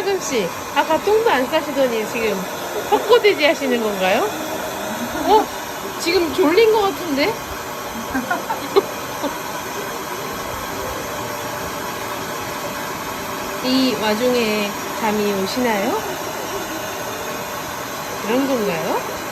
아금씨, 아까 똥도 안 싸시더니 지금 헛고대지 하시는 건가요? 지금 졸린 것 같은데? 이 와중에 잠이 오시나요? 그런 건가요?